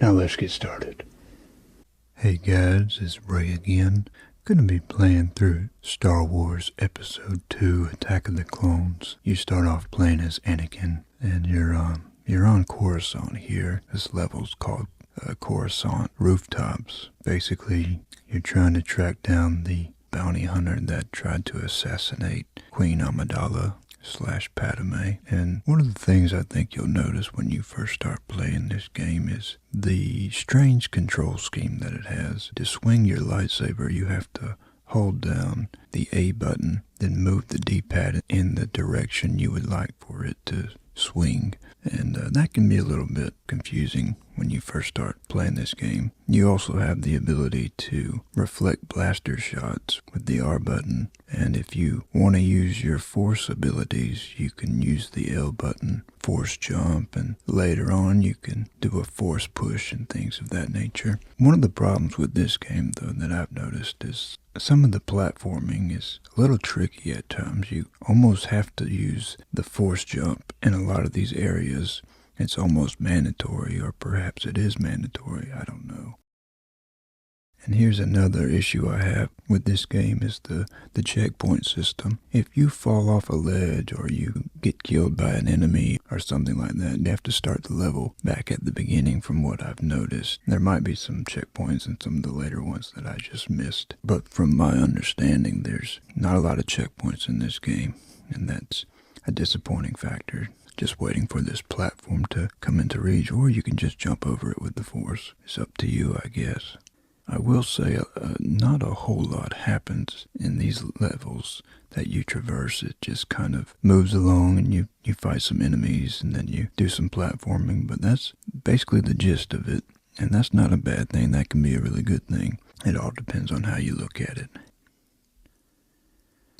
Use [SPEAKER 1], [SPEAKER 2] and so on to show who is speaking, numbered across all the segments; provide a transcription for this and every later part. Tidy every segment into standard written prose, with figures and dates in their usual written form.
[SPEAKER 1] Now let's get started.
[SPEAKER 2] Hey guys, it's Ray again. Gonna be playing through Star Wars Episode 2, Attack of the Clones. You start off playing as Anakin, and you're on Corissant here. This level's called Corissant Rooftops. Basically, you're trying to track down the bounty hunter that tried to assassinate Queen Amidala / Padme. And one of the things I think you'll notice when you first start playing this game is the strange control scheme that it has. To swing your lightsaber, you have to hold down the A button, then move the D-pad in the direction you would like for it to swing. And that can be a little bit confusing when you first start playing this game. You also have the ability to reflect blaster shots with the R button, and if you want to use your force abilities, you can use the L button, force jump, and later on you can do a force push and things of that nature. One of the problems with this game, though, that I've noticed is some of the platforming is a little tricky at times. You almost have to use the force jump in a lot of these areas. It's almost mandatory, or perhaps it is mandatory, I don't know. And here's another issue I have with this game is the checkpoint system. If you fall off a ledge or you get killed by an enemy or something like that, you have to start the level back at the beginning from what I've noticed. There might be some checkpoints in some of the later ones that I just missed. But from my understanding, there's not a lot of checkpoints in this game, and that's a disappointing factor. Just waiting for this platform to come into reach, or you can just jump over it with the force. It's up to you, I guess. I will say not a whole lot happens in these levels that you traverse. It just kind of moves along and you fight some enemies and then you do some platforming, but that's basically the gist of it. And that's not a bad thing. That can be a really good thing. It all depends on how you look at it.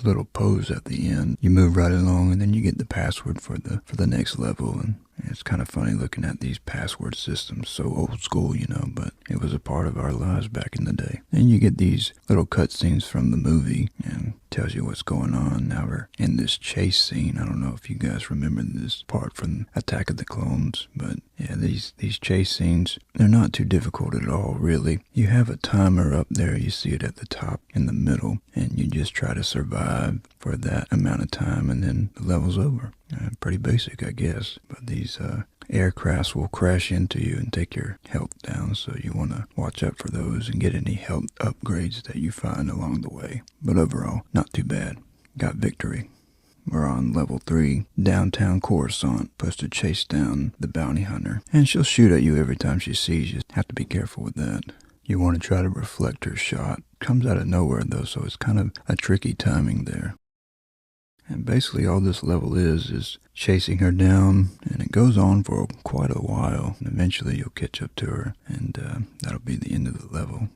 [SPEAKER 2] Little pose at the end. You move right along and then you get the password for the next level, and it's kind of funny looking at these password systems, so old school, but it was a part of our lives back in the day. And you get these little cutscenes from the movie and tells you what's going on. Now we're in this chase scene. I don't know if you guys remember this part from Attack of the Clones, but yeah, these chase scenes, they're not too difficult at all, really. You have a timer up there, you see it at the top in the middle, and you just try to survive for that amount of time and then the level's over. Pretty basic, I guess, but these aircrafts will crash into you and take your health down, so you want to watch out for those and get any health upgrades that you find along the way. But overall, not too bad. Got victory. We're on level 3, downtown Coruscant, supposed to chase down the bounty hunter, and she'll shoot at you every time she sees you. Have to be careful with that. You want to try to reflect her shot. Comes out of nowhere though, so it's kind of a tricky timing there. And basically all this level is chasing her down, and it goes on for quite a while. And eventually you'll catch up to her, and that'll be the end of the level.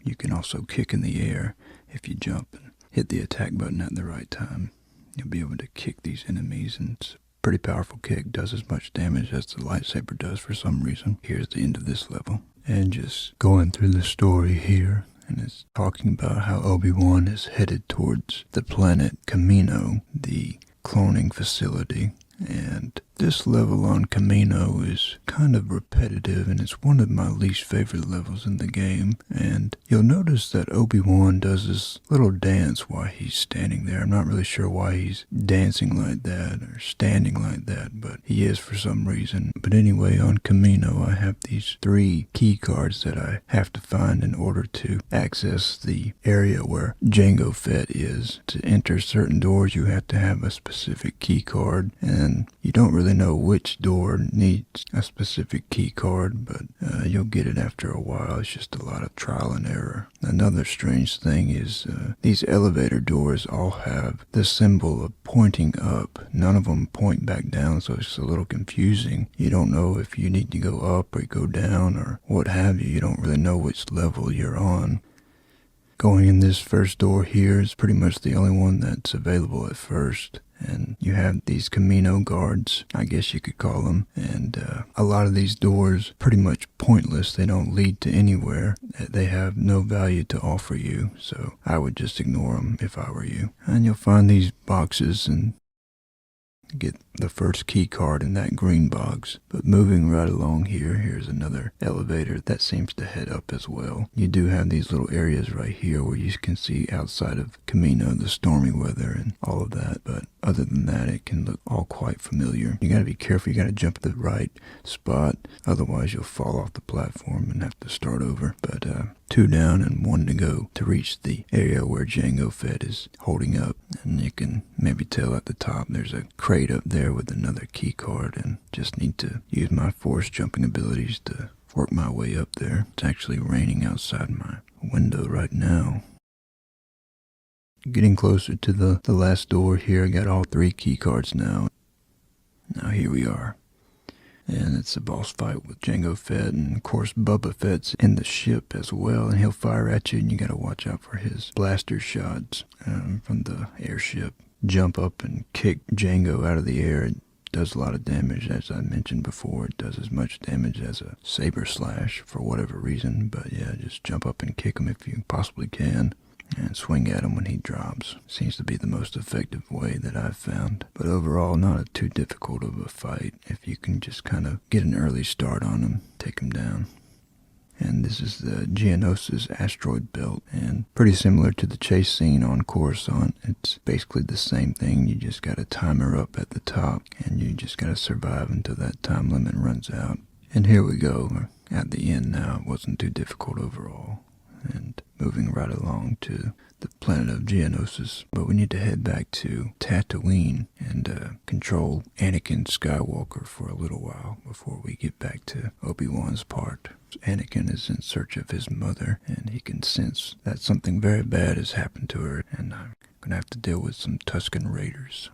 [SPEAKER 2] You can also kick in the air if you jump and hit the attack button at the right time. You'll be able to kick these enemies, and it's a pretty powerful kick. Does as much damage as the lightsaber does for some reason. Here's the end of this level. And just going through the story here, and it's talking about how Obi-Wan is headed towards the planet Camino, the cloning facility. And this level on Camino is kind of repetitive, and it's one of my least favorite levels in the game. And you'll notice that Obi-Wan does this little dance while he's standing there. I'm not really sure why he's dancing like that or standing like that, but he is for some reason. But anyway, on Camino, I have these 3 key cards that I have to find in order to access the area where Django Fett is. To enter certain doors, you have to have a specific key card, and you don't really know which door needs a specific key card, but you'll get it after a while. It's just a lot of trial and error. Another strange thing is these elevator doors all have the symbol of pointing up. None of them point back down, so it's a little confusing. You don't know if you need to go up or go down or what have you. You don't really know which level you're on. Going in this first door here is pretty much the only one that's available at first. And you have these Camino guards, I guess you could call them, and a lot of these doors pretty much pointless. They don't lead to anywhere. They have no value to offer you, so I would just ignore them if I were you. And you'll find these boxes, and get the first key card in that green box. But moving right along here, here's another elevator that seems to head up as well. You do have these little areas right here where you can see outside of Camino, the stormy weather and all of that. But other than that, it can look all quite familiar. You gotta be careful, you gotta jump at the right spot, otherwise you'll fall off the platform and have to start over. But 2 down and 1 to go to reach the area where Django Fett is holding up. And you can maybe tell at the top there's a crate up there with another key card, and just need to use my force jumping abilities to work my way up there. It's actually raining outside my window right now. Getting closer to the last door here. I got all 3 key cards now. Now here we are. And it's a boss fight with Django Fett, and of course Boba Fett's in the ship as well, and he'll fire at you, and you gotta watch out for his blaster shots from the airship. Jump up and kick Django out of the air. It does a lot of damage, as I mentioned before. It does as much damage as a saber slash for whatever reason, but yeah, just jump up and kick him if you possibly can. And swing at him when he drops. Seems to be the most effective way that I've found. But overall, not too difficult of a fight if you can just kind of get an early start on him, take him down. And this is the Geonosis asteroid belt, and pretty similar to the chase scene on Corissant. It's basically the same thing. You just got a timer up at the top, and you just got to survive until that time limit runs out. And here we go. We're at the end now. It wasn't too difficult overall. And moving right along to the planet of Geonosis. But we need to head back to Tatooine and control Anakin Skywalker for a little while before we get back to Obi-Wan's part. Anakin is in search of his mother, and he can sense that something very bad has happened to her, and I'm going to have to deal with some Tuscan raiders.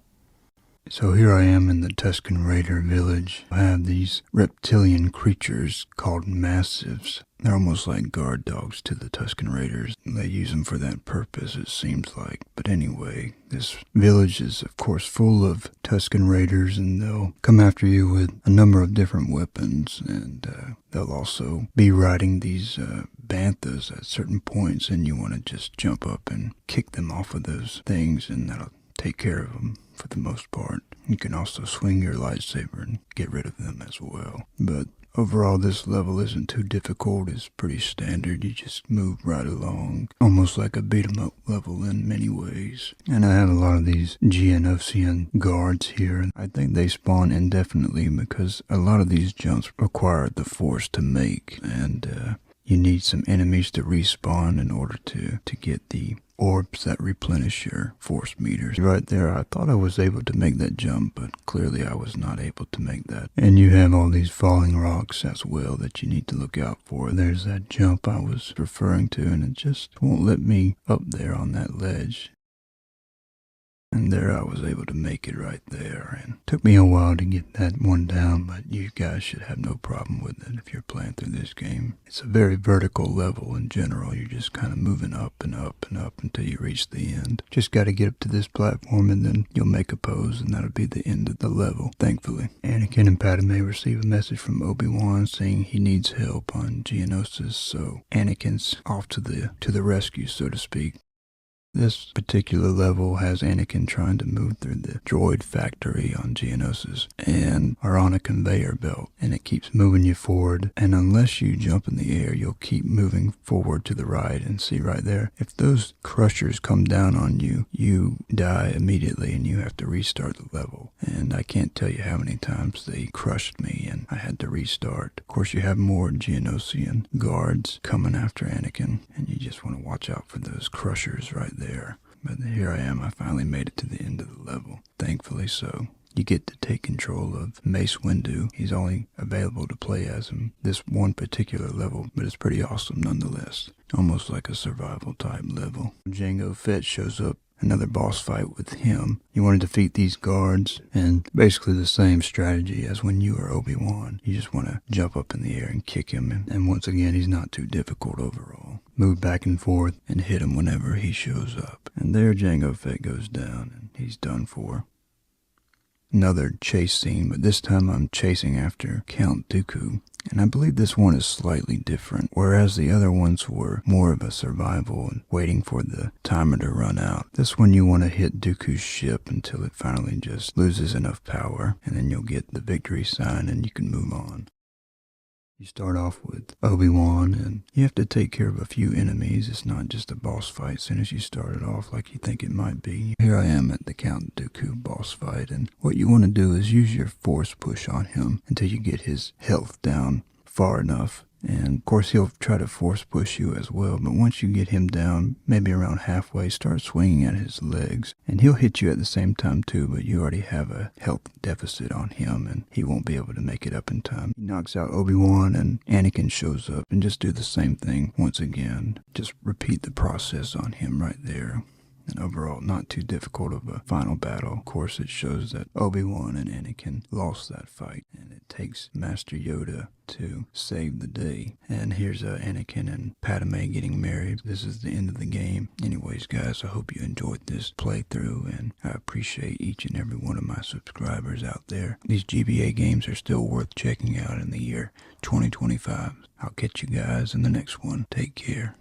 [SPEAKER 2] So here I am in the Tuscan Raider village. I have these reptilian creatures called Massives. They're almost like guard dogs to the Tuscan Raiders. They use them for that purpose, it seems like. But anyway, this village is of course full of Tuscan Raiders, and they'll come after you with a number of different weapons, and they'll also be riding these banthas at certain points, and you want to just jump up and kick them off of those things, and that'll take care of them for the most part. You can also swing your lightsaber and get rid of them as well. But overall, this level isn't too difficult. It's pretty standard. You just move right along, almost like a beat-em-up level in many ways. And I have a lot of these Geonosian guards here. I think they spawn indefinitely because a lot of these jumps require the force to make, and you need some enemies to respawn in order to get the orbs that replenish your force meters. Right there, I thought I was able to make that jump, but clearly I was not able to make that. And you have all these falling rocks as well that you need to look out for. There's that jump I was referring to, and it just won't let me up there on that ledge. And there I was able to make it right there, and it took me a while to get that one down, but you guys should have no problem with it if you're playing through this game. It's a very vertical level in general. You're just kind of moving up and up and up until you reach the end. Just got to get up to this platform, and then you'll make a pose, and that'll be the end of the level, thankfully. Anakin and Padme receive a message from Obi-Wan saying he needs help on Geonosis, so Anakin's off to the rescue, so to speak. This particular level has Anakin trying to move through the Droid Factory on Geonosis and are on a conveyor belt, and it keeps moving you forward, and unless you jump in the air, you'll keep moving forward to the right. And see right there, if those crushers come down on you, you die immediately and you have to restart the level. And I can't tell you how many times they crushed me and I had to restart. Of course, you have more Geonosian guards coming after Anakin, and you just want to watch out for those crushers right there. But here I am. I finally made it to the end of the level, thankfully so. You get to take control of Mace Windu. He's only available to play as him this one particular level, but it's pretty awesome nonetheless. Almost like a survival type level. Django Fett shows up. Another boss fight with him. You want to defeat these guards, and basically the same strategy as when you were Obi-Wan. You just want to jump up in the air and kick him, and once again, he's not too difficult overall. Move back and forth and hit him whenever he shows up. And there Django Fett goes down, and he's done for. another chase scene, but this time I'm chasing after Count Dooku. And I believe this one is slightly different, whereas the other ones were more of a survival and waiting for the timer to run out. This one you want to hit Dooku's ship until it finally just loses enough power, and then you'll get the victory sign and you can move on. You start off with Obi-Wan, and you have to take care of a few enemies. It's not just a boss fight as soon as you start it off like you think it might be. Here I am at the Count Dooku boss fight, and what you want to do is use your force push on him until you get his health down far enough. And of course he'll try to force push you as well, but once you get him down, maybe around halfway, start swinging at his legs. And he'll hit you at the same time too, but you already have a health deficit on him and he won't be able to make it up in time. He knocks out Obi-Wan and Anakin shows up, and just do the same thing once again. Just repeat the process on him right there. And overall, not too difficult of a final battle. Of course, it shows that Obi-Wan and Anakin lost that fight, and it takes Master Yoda to save the day. And here's Anakin and Padme getting married. This is the end of the game. Anyways, guys, I hope you enjoyed this playthrough, and I appreciate each and every one of my subscribers out there. These GBA games are still worth checking out in the year 2025. I'll catch you guys in the next one. Take care.